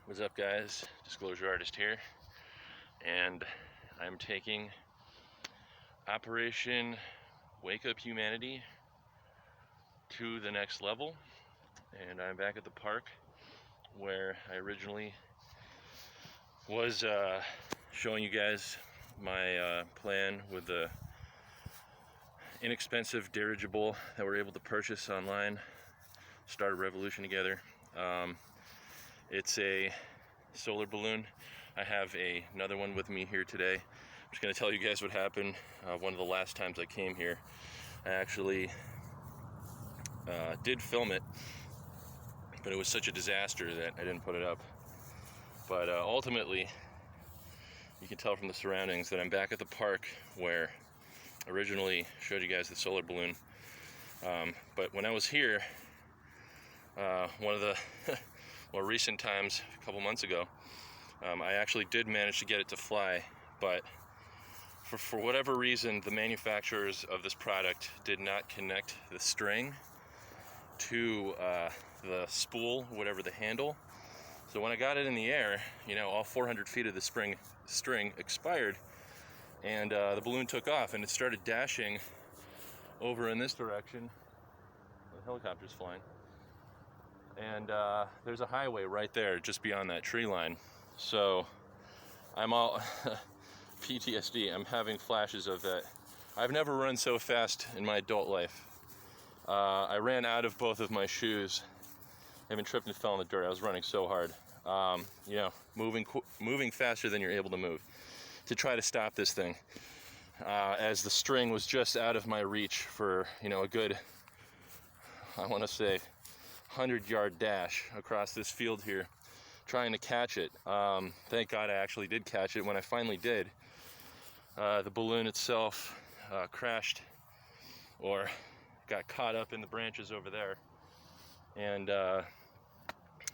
What's up, guys? Disclosure Artist here, and I'm taking Operation Wake Up Humanity to the next level. And I'm back at the park where I originally was showing you guys my plan with the inexpensive dirigible that we're able to purchase online. Start a revolution together. It's a solar balloon. I have another one with me here today. I'm just going to tell you guys what happened. One of the last times I came here, I actually did film it, but it was such a disaster that I didn't put it up. But ultimately, you can tell from the surroundings that I'm back at the park where I originally showed you guys the solar balloon. But when I was here, one of the more recent times, a couple months ago, I actually did manage to get it to fly, but for whatever reason, the manufacturers of this product did not connect the string to the spool, whatever the handle. So when I got it in the air, all 400 feet of the string expired, and the balloon took off, and it started dashing over in this direction. The helicopter's flying. And there's a highway right there just beyond that tree line. So I'm all PTSD. I'm having flashes of that. I've never run so fast in my adult life. I ran out of both of my shoes. I even tripped and fell in the dirt. I was running so hard. Moving faster than you're able to move to try to stop this thing. As the string was just out of my reach for, a good, I want to say, 100-yard dash across this field here, trying to catch it. Thank God I actually did catch it. When I finally did, the balloon itself crashed or got caught up in the branches over there, and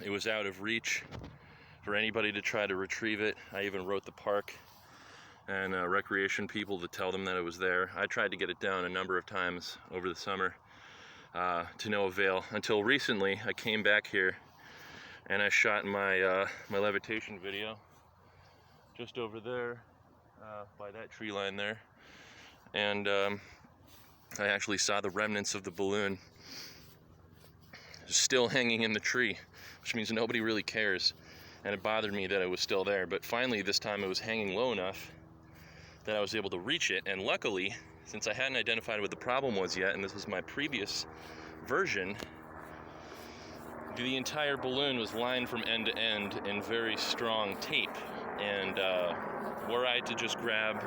it was out of reach for anybody to try to retrieve it. I even wrote the park and recreation people to tell them that it was there. I tried to get it down a number of times over the summer, to no avail, until recently I came back here and I shot my my levitation video just over there by that tree line there, and I actually saw the remnants of the balloon still hanging in the tree, which means nobody really cares, and it bothered me that it was still there. But finally this time it was hanging low enough that I was able to reach it, and luckily, since I hadn't identified what the problem was yet, and this was my previous version, the entire balloon was lined from end to end in very strong tape, and were I to just grab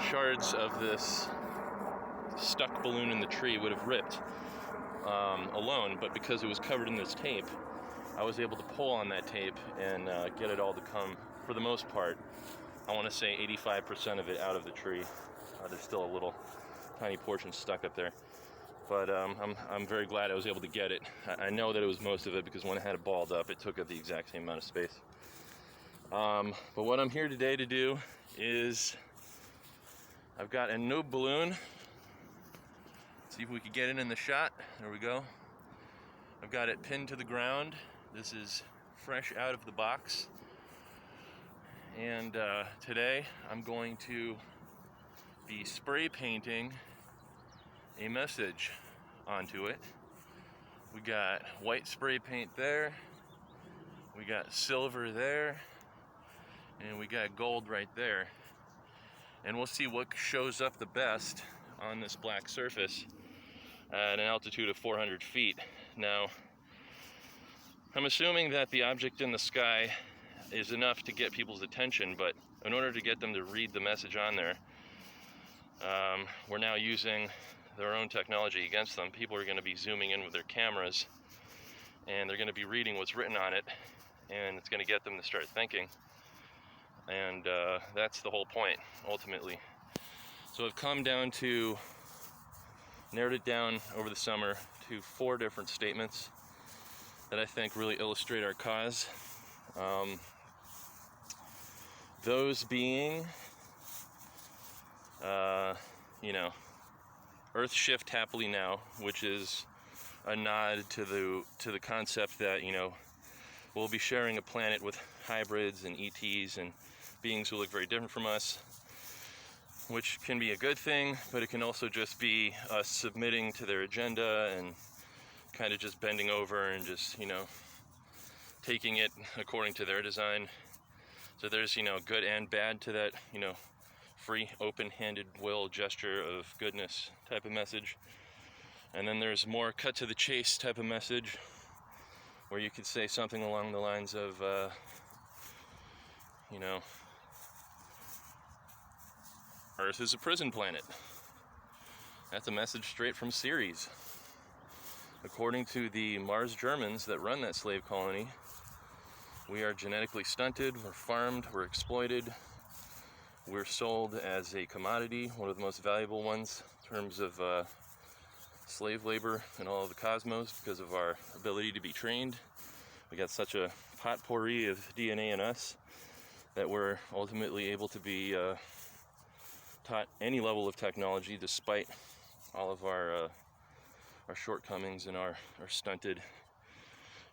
shards of this stuck balloon in the tree, would have ripped alone, but because it was covered in this tape, I was able to pull on that tape and get it all to come, for the most part, I want to say 85% of it out of the tree. There's still a little tiny portion stuck up there, but I'm very glad I was able to get it. I know that it was most of it, because when I had it balled up, it took up the exact same amount of space. But what I'm here today to do is, I've got a new balloon. See if we could get it in the shot. There we go. I've got it pinned to the ground. This is fresh out of the box. And today I'm going to be spray painting a message onto it. We got white spray paint there, we got silver there, and we got gold right there. And we'll see what shows up the best on this black surface at an altitude of 400 feet. Now, I'm assuming that the object in the sky is enough to get people's attention, but in order to get them to read the message on there, we're now using their own technology against them. People are going to be zooming in with their cameras, and they're going to be reading what's written on it, and it's going to get them to start thinking. And that's the whole point, ultimately. So I've come down to, narrowed it down over the summer to 4 different statements that I think really illustrate our cause. Those being, Earth shift happily now, which is a nod to the concept that, we'll be sharing a planet with hybrids and ETs and beings who look very different from us, which can be a good thing, but it can also just be us submitting to their agenda and kind of just bending over and just, taking it according to their design. So there's, good and bad to that, free, open-handed will gesture of goodness type of message. And then there's more cut to the chase type of message, where you could say something along the lines of, Earth is a prison planet. That's a message straight from Ceres. According to the Mars Germans that run that slave colony, we are genetically stunted, we're farmed, we're exploited, we're sold as a commodity, one of the most valuable ones in terms of slave labor in all of the cosmos because of our ability to be trained. We got such a potpourri of DNA in us that we're ultimately able to be taught any level of technology despite all of our shortcomings and our stunted.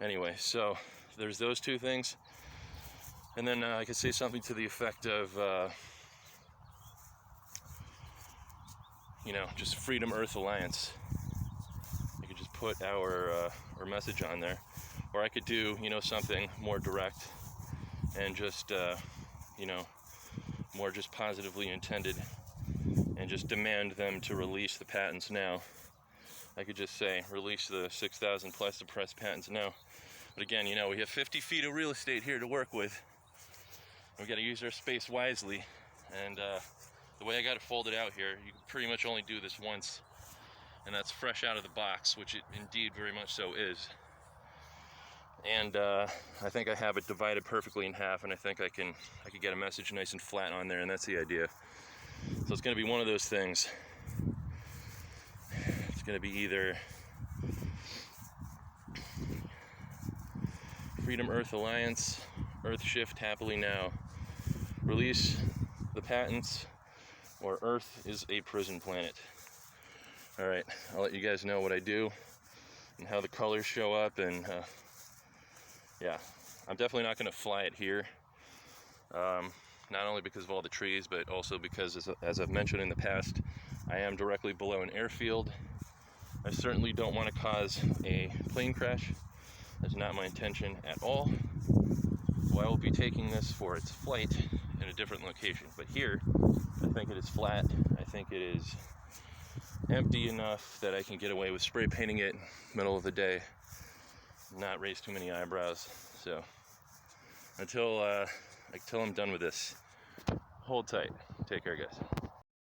Anyway, so there's those two things. And then I could say something to the effect of, just Freedom Earth Alliance. I could just put our message on there. Or I could do, something more direct and just, more just positively intended and just demand them to release the patents now. I could just say, release the 6,000 plus suppressed patents now. But again, we have 50 feet of real estate here to work with. We got to use our space wisely. And the way I got it folded out here, you can pretty much only do this once. And that's fresh out of the box, which it indeed very much so is. And I think I have it divided perfectly in half, and I think I could get a message nice and flat on there, and that's the idea. So it's going to be one of those things. It's going to be either Freedom Earth Alliance, Earth Shift Happily Now, release the patents, or Earth is a prison planet. Alright, I'll let you guys know what I do and how the colors show up, and yeah, I'm definitely not going to fly it here. Not only because of all the trees, but also because, as I've mentioned in the past, I am directly below an airfield. I certainly don't want to cause a plane crash. That's not my intention at all. So I will be taking this for its flight in a different location. But here, I think it is flat. I think it is empty enough that I can get away with spray painting it middle of the day, not raise too many eyebrows. So until I'm done with this, hold tight. Take care, guys.